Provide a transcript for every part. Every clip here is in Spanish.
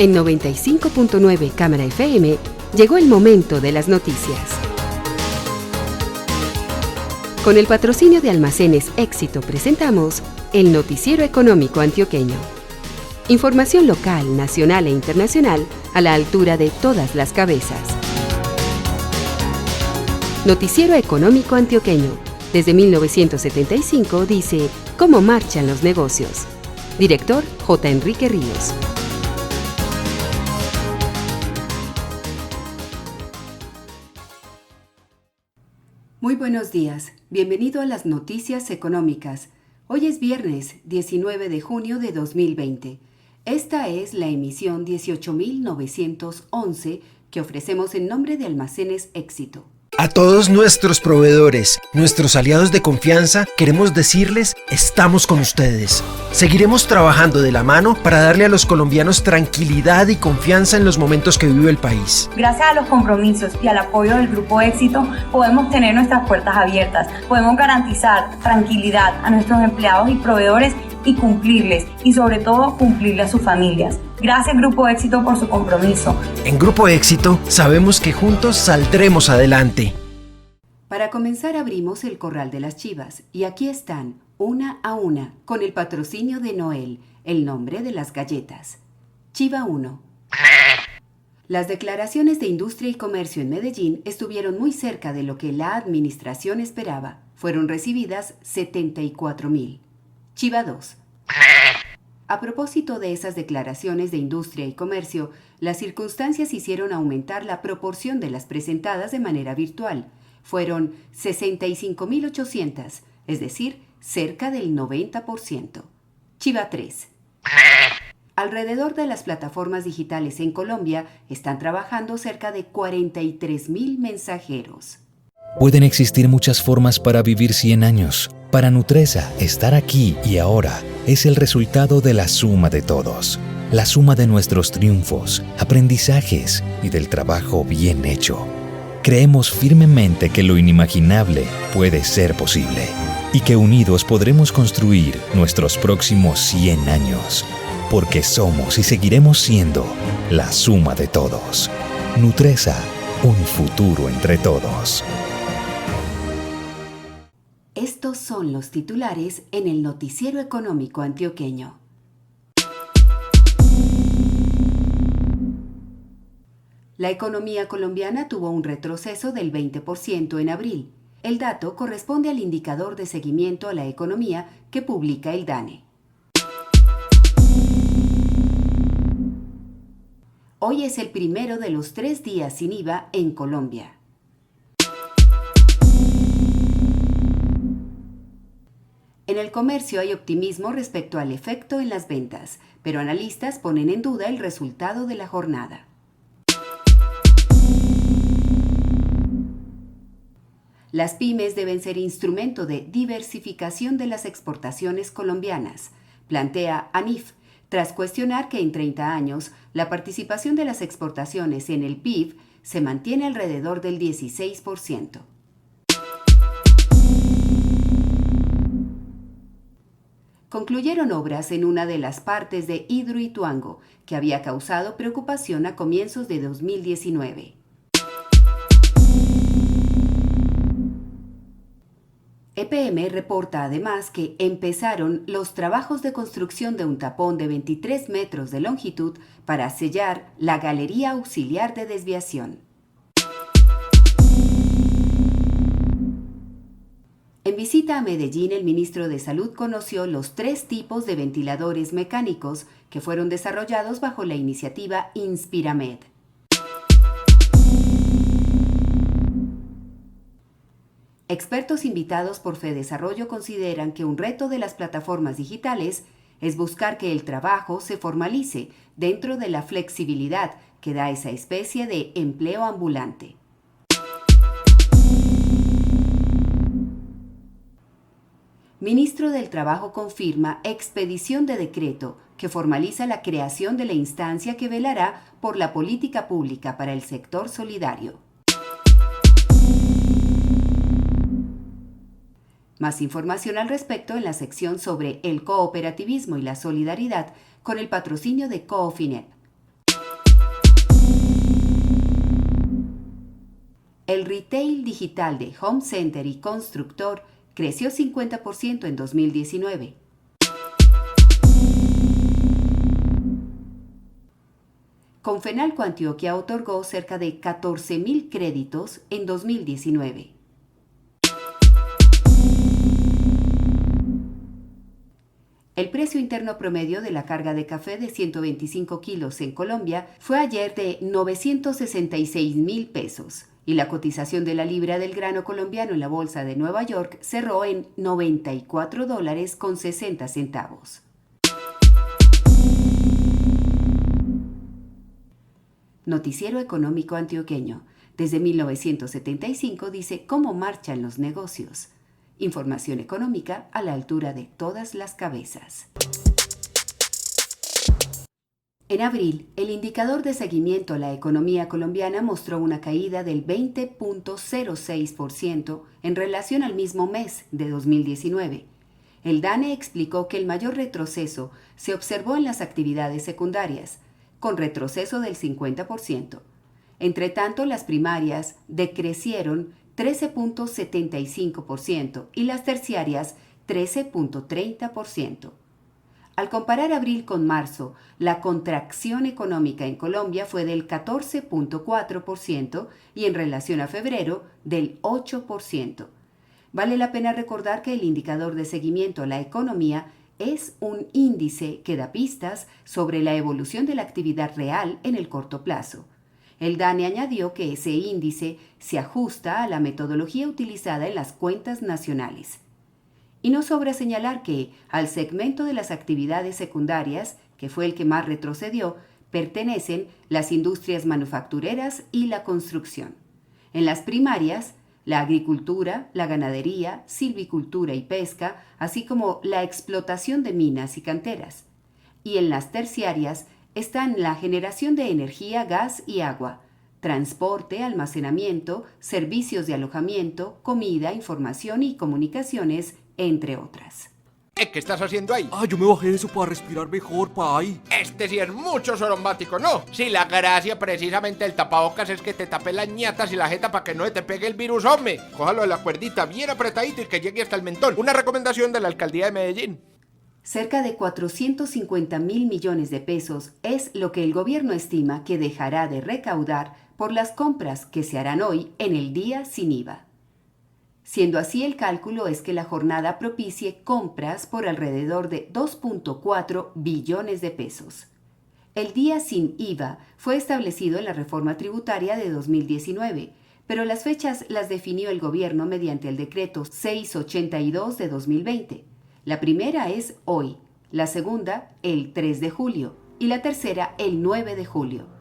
En 95.9 Cámara FM llegó el momento de las noticias. Con el patrocinio de Almacenes Éxito presentamos el Noticiero Económico Antioqueño. Información local, nacional e internacional a la altura de todas las cabezas. Noticiero Económico Antioqueño. Desde 1975 dice cómo marchan los negocios. Director J. Enrique Ríos. Muy buenos días. Bienvenido a las noticias económicas. Hoy es viernes 19 de junio de 2020. Esta es la emisión 18.911 que ofrecemos en nombre de Almacenes Éxito. A todos nuestros proveedores, nuestros aliados de confianza, queremos decirles, estamos con ustedes. Seguiremos trabajando de la mano para darle a los colombianos tranquilidad y confianza en los momentos que vive el país. Gracias a los compromisos y al apoyo del Grupo Éxito, podemos tener nuestras puertas abiertas. Podemos garantizar tranquilidad a nuestros empleados y proveedores y cumplirles, y sobre todo cumplirle a sus familias. Gracias Grupo Éxito por su compromiso. En Grupo Éxito sabemos que juntos saldremos adelante. Para comenzar abrimos el corral de las chivas y aquí están, una a una, con el patrocinio de Noel, el nombre de las galletas. Chiva 1. Las declaraciones de industria y comercio en Medellín estuvieron muy cerca de lo que la administración esperaba. Fueron recibidas 74.000. Chiva 2. A propósito de esas declaraciones de industria y comercio, las circunstancias hicieron aumentar la proporción de las presentadas de manera virtual. Fueron 65.800, es decir, cerca del 90%. Chiva 3. Alrededor de las plataformas digitales en Colombia están trabajando cerca de 43.000 mensajeros. Pueden existir muchas formas para vivir 100 años. Para Nutresa, estar aquí y ahora es el resultado de la suma de todos. La suma de nuestros triunfos, aprendizajes y del trabajo bien hecho. Creemos firmemente que lo inimaginable puede ser posible y que unidos podremos construir nuestros próximos 100 años. Porque somos y seguiremos siendo la suma de todos. Nutresa, un futuro entre todos. Estos son los titulares en el Noticiero Económico Antioqueño. La economía colombiana tuvo un retroceso del 20% en abril. El dato corresponde al indicador de seguimiento a la economía que publica el DANE. Hoy es el primero de los 3 días sin IVA en Colombia. En el comercio hay optimismo respecto al efecto en las ventas, pero analistas ponen en duda el resultado de la jornada. Las pymes deben ser instrumento de diversificación de las exportaciones colombianas, plantea ANIF, tras cuestionar que en 30 años la participación de las exportaciones en el PIB se mantiene alrededor del 16%. Concluyeron obras en una de las partes de Hidroituango, que había causado preocupación a comienzos de 2019. EPM reporta además que empezaron los trabajos de construcción de un tapón de 23 metros de longitud para sellar la galería auxiliar de desviación. En visita a Medellín, el ministro de Salud conoció los 3 tipos de ventiladores mecánicos que fueron desarrollados bajo la iniciativa Inspiramed. Expertos invitados por FEDesarrollo consideran que un reto de las plataformas digitales es buscar que el trabajo se formalice dentro de la flexibilidad que da esa especie de empleo ambulante. Ministro del Trabajo confirma expedición de decreto que formaliza la creación de la instancia que velará por la política pública para el sector solidario. Más información al respecto en la sección sobre el cooperativismo y la solidaridad con el patrocinio de Coofinep. el retail digital de Home Center y Constructor creció 50% en 2019. Confenalco Antioquia otorgó cerca de 14.000 créditos en 2019. El precio interno promedio de la carga de café de 125 kilos en Colombia fue ayer de 966.000 pesos y la cotización de la libra del grano colombiano en la bolsa de Nueva York cerró en $94.60. Noticiero Económico Antioqueño. Desde 1975 dice cómo marchan los negocios. Información económica a la altura de todas las cabezas. En abril, el indicador de seguimiento a la economía colombiana mostró una caída del 20.06% en relación al mismo mes de 2019. El DANE explicó que el mayor retroceso se observó en las actividades secundarias, con retroceso del 50%. Entre tanto, las primarias decrecieron 13.75% y las terciarias 13.30%. Al comparar abril con marzo, la contracción económica en Colombia fue del 14.4% y en relación a febrero del 8%. Vale la pena recordar que el indicador de seguimiento a la economía es un índice que da pistas sobre la evolución de la actividad real en el corto plazo. El DANE añadió que ese índice se ajusta a la metodología utilizada en las cuentas nacionales. Y no sobra señalar que al segmento de las actividades secundarias, que fue el que más retrocedió, pertenecen las industrias manufactureras y la construcción. En las primarias, la agricultura, la ganadería, silvicultura y pesca, así como la explotación de minas y canteras. Y en las terciarias están la generación de energía, gas y agua, transporte, almacenamiento, servicios de alojamiento, comida, información y comunicaciones, entre otras. ¿Qué estás haciendo ahí? Yo me bajé eso para respirar mejor, pai. Este sí es mucho sorombático, ¿no? Sí, la gracia precisamente del tapabocas es que te tape las ñatas y la jeta para que no te pegue el virus, hombre. Cójalo de la cuerdita bien apretadito y que llegue hasta el mentón. Una recomendación de la Alcaldía de Medellín. Cerca de 450.000 millones de pesos es lo que el gobierno estima que dejará de recaudar por las compras que se harán hoy en el día sin IVA. Siendo así, el cálculo es que la jornada propicie compras por alrededor de 2.4 billones de pesos. El día sin IVA fue establecido en la reforma tributaria de 2019, pero las fechas las definió el gobierno mediante el decreto 682 de 2020. La primera es hoy, la segunda el 3 de julio y la tercera el 9 de julio.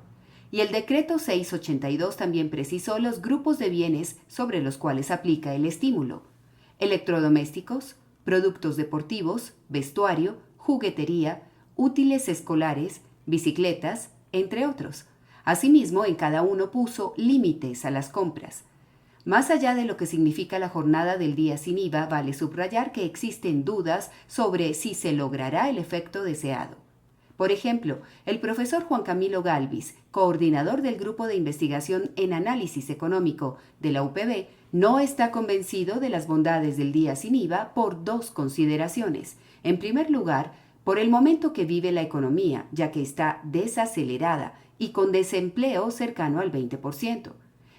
Y el decreto 682 también precisó los grupos de bienes sobre los cuales aplica el estímulo: electrodomésticos, productos deportivos, vestuario, juguetería, útiles escolares, bicicletas, entre otros. Asimismo, en cada uno puso límites a las compras. Más allá de lo que significa la jornada del día sin IVA, vale subrayar que existen dudas sobre si se logrará el efecto deseado. Por ejemplo, el profesor Juan Camilo Galvis, coordinador del Grupo de Investigación en Análisis Económico de la UPB, no está convencido de las bondades del día sin IVA por dos consideraciones. En primer lugar, por el momento que vive la economía, ya que está desacelerada y con desempleo cercano al 20%.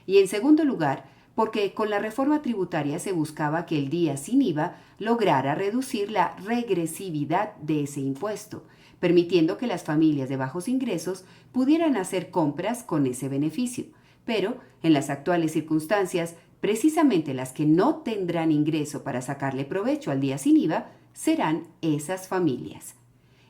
Y en segundo lugar, porque con la reforma tributaria se buscaba que el día sin IVA lograra reducir la regresividad de ese impuesto, permitiendo que las familias de bajos ingresos pudieran hacer compras con ese beneficio. Pero, en las actuales circunstancias, precisamente las que no tendrán ingreso para sacarle provecho al día sin IVA serán esas familias.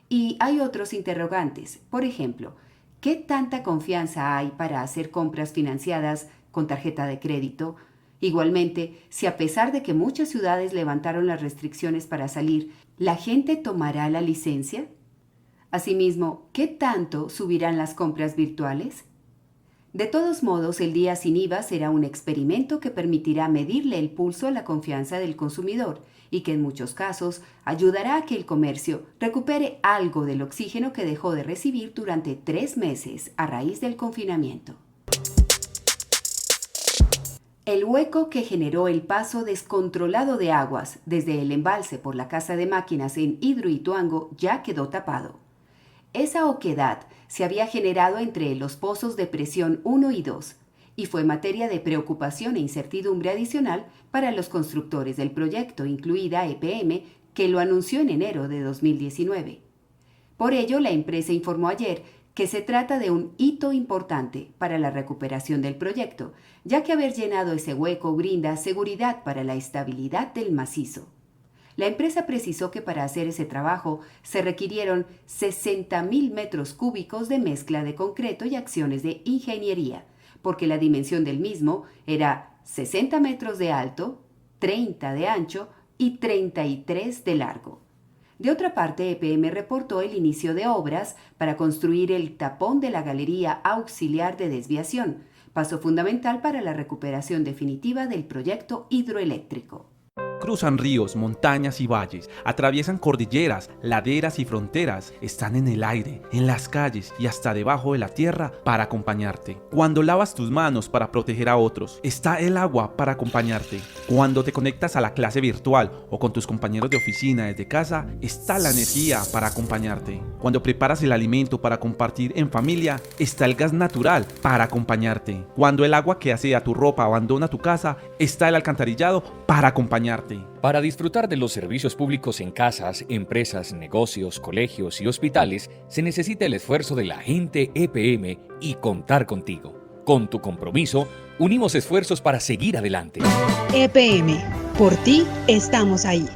Y hay otros interrogantes. Por ejemplo, ¿qué tanta confianza hay para hacer compras financiadas con tarjeta de crédito? Igualmente, si a pesar de que muchas ciudades levantaron las restricciones para salir, ¿la gente tomará la licencia? Asimismo, ¿qué tanto subirán las compras virtuales? De todos modos, el día sin IVA será un experimento que permitirá medirle el pulso a la confianza del consumidor y que en muchos casos ayudará a que el comercio recupere algo del oxígeno que dejó de recibir durante 3 meses a raíz del confinamiento. El hueco que generó el paso descontrolado de aguas desde el embalse por la casa de máquinas en Hidroituango ya quedó tapado. Esa oquedad se había generado entre los pozos de presión 1 y 2 y fue materia de preocupación e incertidumbre adicional para los constructores del proyecto, incluida EPM, que lo anunció en enero de 2019. Por ello, la empresa informó ayer que se trata de un hito importante para la recuperación del proyecto, ya que haber llenado ese hueco brinda seguridad para la estabilidad del macizo. La empresa precisó que para hacer ese trabajo se requirieron 60.000 metros cúbicos de mezcla de concreto y acciones de ingeniería, porque la dimensión del mismo era 60 metros de alto, 30 de ancho y 33 de largo. De otra parte, EPM reportó el inicio de obras para construir el tapón de la galería auxiliar de desviación, paso fundamental para la recuperación definitiva del proyecto hidroeléctrico. Cruzan ríos, montañas y valles, atraviesan cordilleras, laderas y fronteras, están en el aire, en las calles y hasta debajo de la tierra para acompañarte. Cuando lavas tus manos para proteger a otros, está el agua para acompañarte. Cuando te conectas a la clase virtual o con tus compañeros de oficina desde casa, está la energía para acompañarte. Cuando preparas el alimento para compartir en familia, está el gas natural para acompañarte. Cuando el agua que asea tu ropa abandona tu casa, está el alcantarillado para acompañarte. Para disfrutar de los servicios públicos en casas, empresas, negocios, colegios y hospitales, se necesita el esfuerzo de la gente EPM y contar contigo. Con tu compromiso, unimos esfuerzos para seguir adelante. EPM, por ti estamos ahí.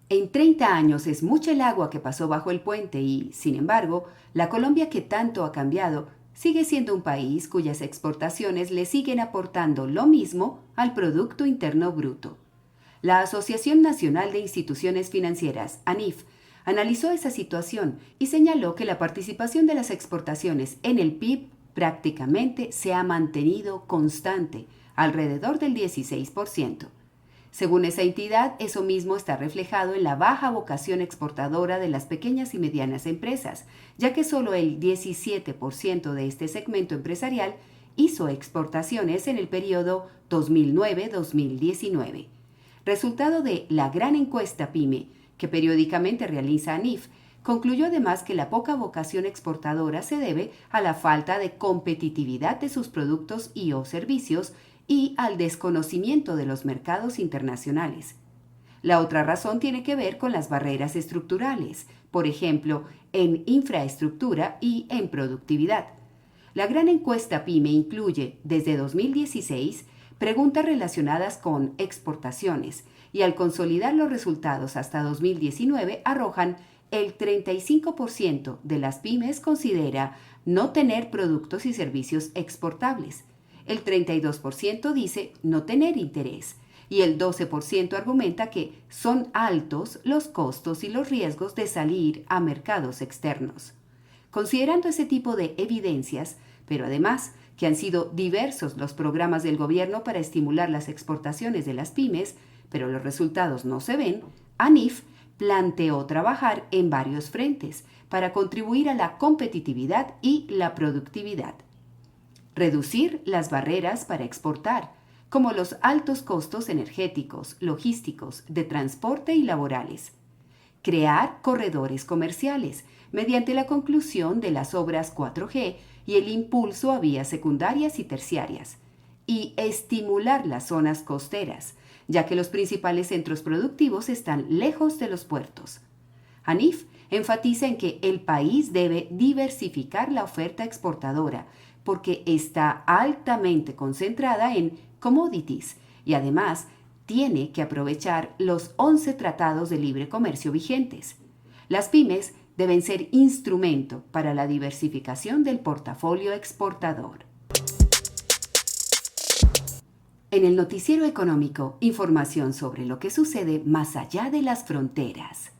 En 30 años es mucha el agua que pasó bajo el puente y, sin embargo, la Colombia que tanto ha cambiado sigue siendo un país cuyas exportaciones le siguen aportando lo mismo al Producto Interno Bruto. La Asociación Nacional de Instituciones Financieras, ANIF, analizó esa situación y señaló que la participación de las exportaciones en el PIB prácticamente se ha mantenido constante, alrededor del 16%. Según esa entidad, eso mismo está reflejado en la baja vocación exportadora de las pequeñas y medianas empresas, ya que solo el 17% de este segmento empresarial hizo exportaciones en el periodo 2009-2019. Resultado de la gran encuesta PYME, que periódicamente realiza ANIF, concluyó además que la poca vocación exportadora se debe a la falta de competitividad de sus productos y o servicios y al desconocimiento de los mercados internacionales. La otra razón tiene que ver con las barreras estructurales, por ejemplo, en infraestructura y en productividad. La gran encuesta PYME incluye, desde 2016, preguntas relacionadas con exportaciones y al consolidar los resultados hasta 2019 arrojan el 35% de las pymes considera no tener productos y servicios exportables, el 32% dice no tener interés y el 12% argumenta que son altos los costos y los riesgos de salir a mercados externos. Considerando ese tipo de evidencias, pero además que han sido diversos los programas del gobierno para estimular las exportaciones de las pymes, pero los resultados no se ven, ANIF planteó trabajar en varios frentes para contribuir a la competitividad y la productividad. Reducir las barreras para exportar, como los altos costos energéticos, logísticos, de transporte y laborales. Crear corredores comerciales mediante la conclusión de las obras 4G y el impulso a vías secundarias y terciarias, y estimular las zonas costeras, ya que los principales centros productivos están lejos de los puertos. ANIF enfatiza en que el país debe diversificar la oferta exportadora, porque está altamente concentrada en commodities y además tiene que aprovechar los 11 tratados de libre comercio vigentes. Las pymes deben ser instrumento para la diversificación del portafolio exportador. En el noticiero económico, información sobre lo que sucede más allá de las fronteras.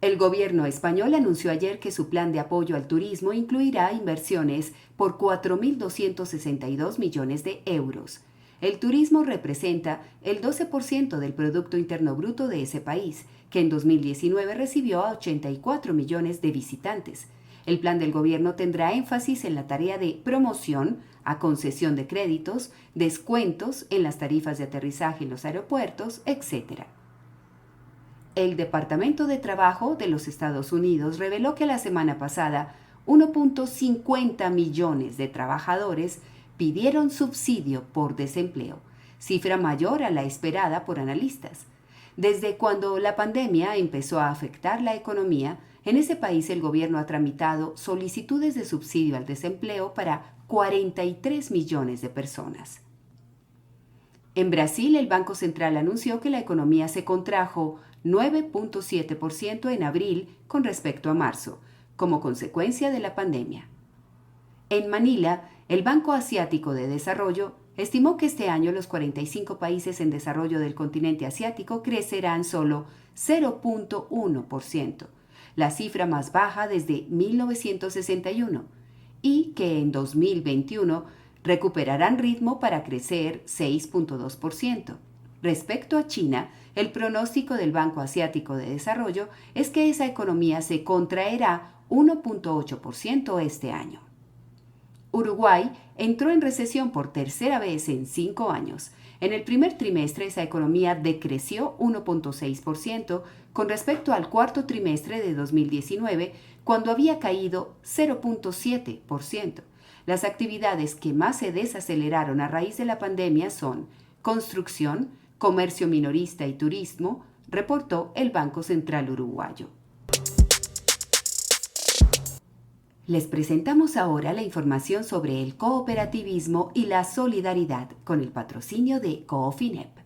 El gobierno español anunció ayer que su plan de apoyo al turismo incluirá inversiones por 4.262 millones de euros. El turismo representa el 12% del Producto Interno Bruto de ese país, que en 2019 recibió a 84 millones de visitantes. El plan del gobierno tendrá énfasis en la tarea de promoción a concesión de créditos, descuentos en las tarifas de aterrizaje en los aeropuertos, etc. El Departamento de Trabajo de los Estados Unidos reveló que la semana pasada 1.50 millones de trabajadores pidieron subsidio por desempleo, cifra mayor a la esperada por analistas. Desde cuando la pandemia empezó a afectar la economía, en ese país el gobierno ha tramitado solicitudes de subsidio al desempleo para 43 millones de personas. En Brasil, el Banco Central anunció que la economía se contrajo 9.7% en abril con respecto a marzo, como consecuencia de la pandemia. En Manila, el Banco Asiático de Desarrollo estimó que este año los 45 países en desarrollo del continente asiático crecerán solo 0.1%, la cifra más baja desde 1961, y que en 2021 recuperarán ritmo para crecer 6.2%. Respecto a China, el pronóstico del Banco Asiático de Desarrollo es que esa economía se contraerá 1.8% este año. Uruguay entró en recesión por tercera vez en 5 años. En el primer trimestre esa economía decreció 1.6% con respecto al cuarto trimestre de 2019, cuando había caído 0.7%. Las actividades que más se desaceleraron a raíz de la pandemia son construcción, comercio minorista y turismo, reportó el Banco Central Uruguayo. Les presentamos ahora la información sobre el cooperativismo y la solidaridad con el patrocinio de Coofinep.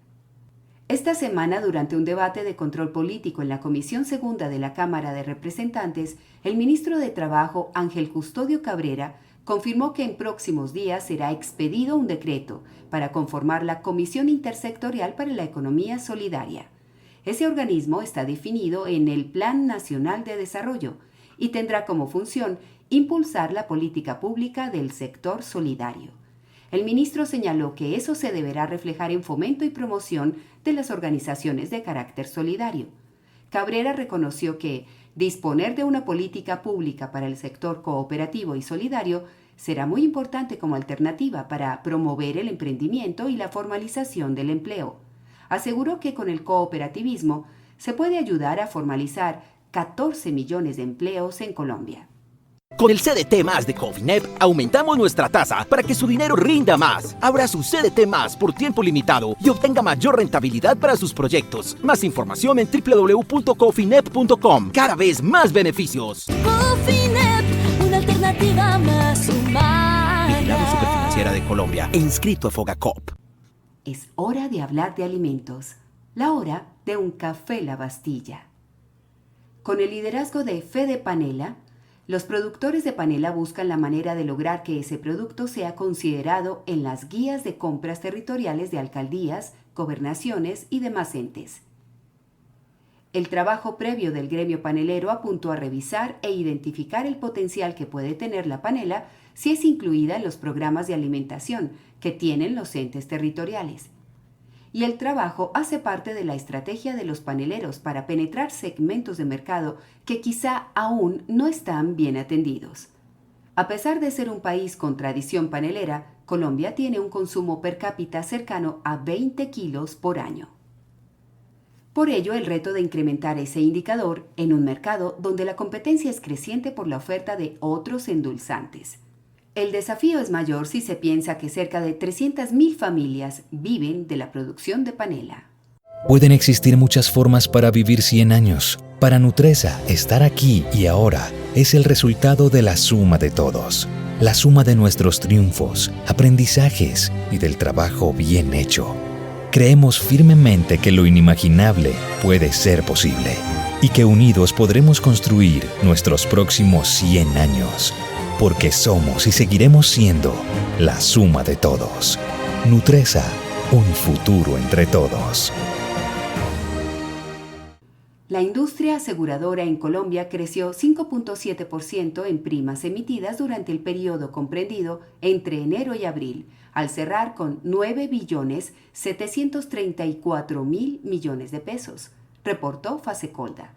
Esta semana, durante un debate de control político en la Comisión Segunda de la Cámara de Representantes, el ministro de Trabajo, Ángel Custodio Cabrera, confirmó que en próximos días será expedido un decreto para conformar la Comisión Intersectorial para la Economía Solidaria. Ese organismo está definido en el Plan Nacional de Desarrollo y tendrá como función impulsar la política pública del sector solidario. El ministro señaló que eso se deberá reflejar en fomento y promoción de las organizaciones de carácter solidario. Cabrera reconoció que disponer de una política pública para el sector cooperativo y solidario será muy importante como alternativa para promover el emprendimiento y la formalización del empleo. Aseguró que con el cooperativismo se puede ayudar a formalizar 14 millones de empleos en Colombia. Con el CDT Más de Coofinep aumentamos nuestra tasa para que su dinero rinda más. Abra su CDT Más por tiempo limitado y obtenga mayor rentabilidad para sus proyectos. Más información en www.coofinep.com. Cada vez más beneficios. Coofinep, una alternativa más humana. Vigilado Superfinanciera de Colombia e inscrito a Fogacop. Es hora de hablar de alimentos. La hora de un café La Bastilla. Con el liderazgo de Fede Panela, los productores de panela buscan la manera de lograr que ese producto sea considerado en las guías de compras territoriales de alcaldías, gobernaciones y demás entes. El trabajo previo del gremio panelero apuntó a revisar e identificar el potencial que puede tener la panela si es incluida en los programas de alimentación que tienen los entes territoriales. Y el trabajo hace parte de la estrategia de los paneleros para penetrar segmentos de mercado que quizá aún no están bien atendidos. A pesar de ser un país con tradición panelera, Colombia tiene un consumo per cápita cercano a 20 kilos por año. Por ello, el reto de incrementar ese indicador en un mercado donde la competencia es creciente por la oferta de otros endulzantes. El desafío es mayor si se piensa que cerca de 300.000 familias viven de la producción de panela. Pueden existir muchas formas para vivir 100 años. Para Nutresa, estar aquí y ahora es el resultado de la suma de todos. La suma de nuestros triunfos, aprendizajes y del trabajo bien hecho. Creemos firmemente que lo inimaginable puede ser posible y que unidos podremos construir nuestros próximos 100 años. Porque somos y seguiremos siendo la suma de todos. Nutresa, un futuro entre todos. La industria aseguradora en Colombia creció 5.7% en primas emitidas durante el periodo comprendido entre enero y abril, al cerrar con 9.734.000 millones de pesos, reportó Fasecolda.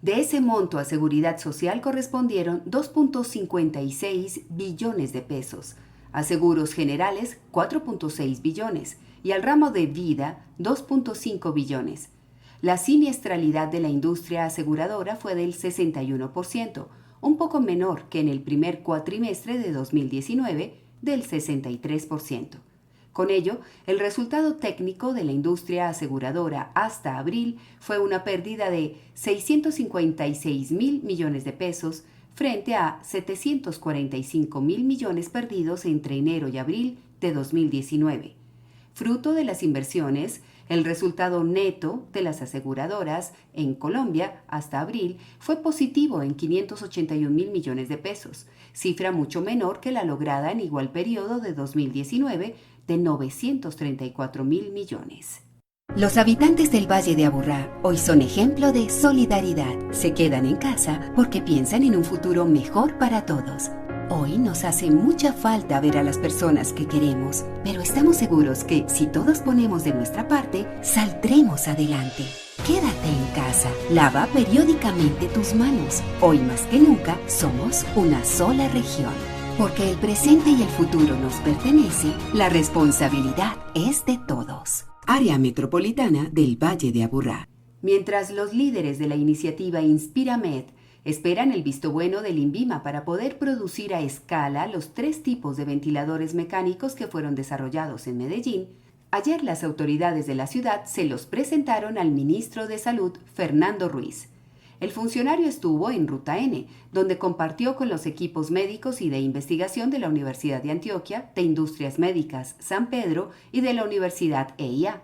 De ese monto a seguridad social correspondieron 2.56 billones de pesos, a seguros generales 4.6 billones y al ramo de vida 2.5 billones. La siniestralidad de la industria aseguradora fue del 61%, un poco menor que en el primer cuatrimestre de 2019 del 63%. Con ello, el resultado técnico de la industria aseguradora hasta abril fue una pérdida de 656.000 millones de pesos frente a 745.000 millones perdidos entre enero y abril de 2019. Fruto de las inversiones, el resultado neto de las aseguradoras en Colombia hasta abril fue positivo en 581.000 millones de pesos, cifra mucho menor que la lograda en igual periodo de 2019 de 934.000 millones. Los habitantes del Valle de Aburrá hoy son ejemplo de solidaridad. Se quedan en casa porque piensan en un futuro mejor para todos. Hoy nos hace mucha falta ver a las personas que queremos, pero estamos seguros que si todos ponemos de nuestra parte, saldremos adelante. Quédate en casa, lava periódicamente tus manos. Hoy más que nunca somos una sola región. Porque el presente y el futuro nos pertenece, la responsabilidad es de todos. Área metropolitana del Valle de Aburrá. Mientras los líderes de la iniciativa InspiraMed esperan el visto bueno del INVIMA para poder producir a escala los 3 tipos de ventiladores mecánicos que fueron desarrollados en Medellín, ayer las autoridades de la ciudad se los presentaron al ministro de Salud, Fernando Ruiz. El funcionario estuvo en Ruta N, donde compartió con los equipos médicos y de investigación de la Universidad de Antioquia, de Industrias Médicas San Pedro y de la Universidad EIA,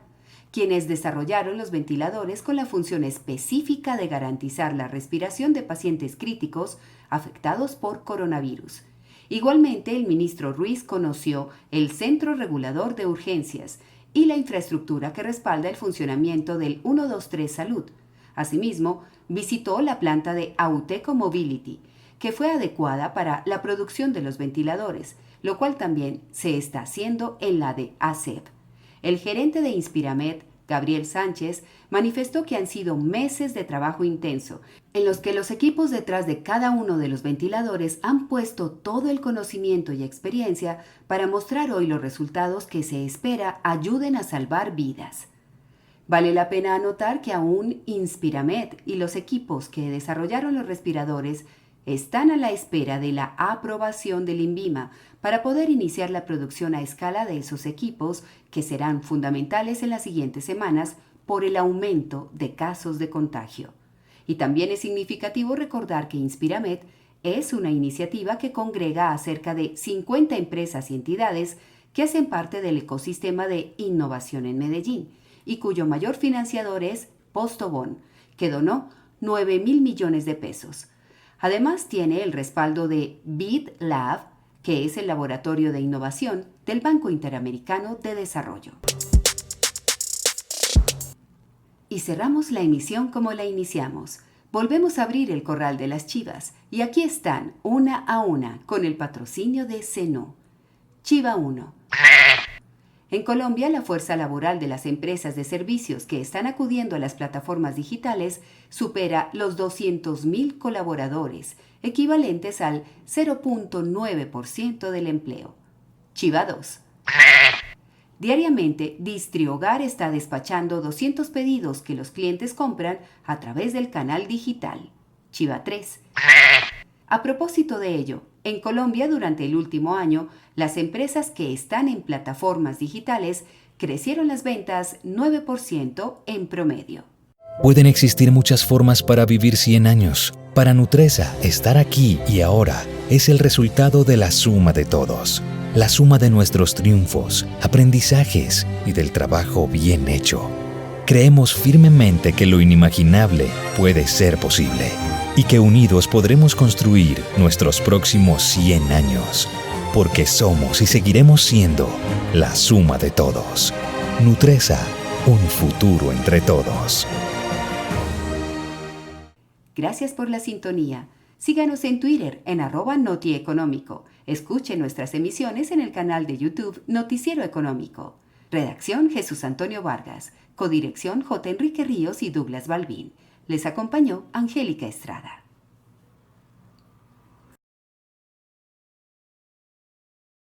quienes desarrollaron los ventiladores con la función específica de garantizar la respiración de pacientes críticos afectados por coronavirus. Igualmente, el ministro Ruiz conoció el Centro Regulador de Urgencias y la infraestructura que respalda el funcionamiento del 123 Salud. Asimismo, visitó la planta de Auteco Mobility, que fue adecuada para la producción de los ventiladores, lo cual también se está haciendo en la de ASEP. El gerente de InspiraMed, Gabriel Sánchez, manifestó que han sido meses de trabajo intenso, en los que los equipos detrás de cada uno de los ventiladores han puesto todo el conocimiento y experiencia para mostrar hoy los resultados que se espera ayuden a salvar vidas. Vale la pena anotar que aún InspiraMed y los equipos que desarrollaron los respiradores están a la espera de la aprobación del INVIMA para poder iniciar la producción a escala de esos equipos que serán fundamentales en las siguientes semanas por el aumento de casos de contagio. Y también es significativo recordar que InspiraMed es una iniciativa que congrega a cerca de 50 empresas y entidades que hacen parte del ecosistema de innovación en Medellín, y cuyo mayor financiador es Postobón, que donó 9.000 millones de pesos. Además, tiene el respaldo de BidLab, que es el laboratorio de innovación del Banco Interamericano de Desarrollo. Y cerramos la emisión como la iniciamos. Volvemos a abrir el corral de las chivas, y aquí están, una a una, con el patrocinio de Seno. Chiva 1. En Colombia, la fuerza laboral de las empresas de servicios que están acudiendo a las plataformas digitales supera los 200.000 colaboradores, equivalentes al 0.9% del empleo. Chiva 2. Diariamente, Distrihogar está despachando 200 pedidos que los clientes compran a través del canal digital. Chiva 3. A propósito de ello, en Colombia durante el último año, las empresas que están en plataformas digitales crecieron las ventas 9% en promedio. Pueden existir muchas formas para vivir 100 años. Para Nutresa, estar aquí y ahora es el resultado de la suma de todos. La suma de nuestros triunfos, aprendizajes y del trabajo bien hecho. Creemos firmemente que lo inimaginable puede ser posible y que unidos podremos construir nuestros próximos 100 años. Porque somos y seguiremos siendo la suma de todos. Nutresa, un futuro entre todos. Gracias por la sintonía. Síganos en Twitter en @notieconómico. Escuche nuestras emisiones en el canal de YouTube Noticiero Económico. Redacción Jesús Antonio Vargas. Codirección J. Enrique Ríos y Douglas Balbín. Les acompañó Angélica Estrada.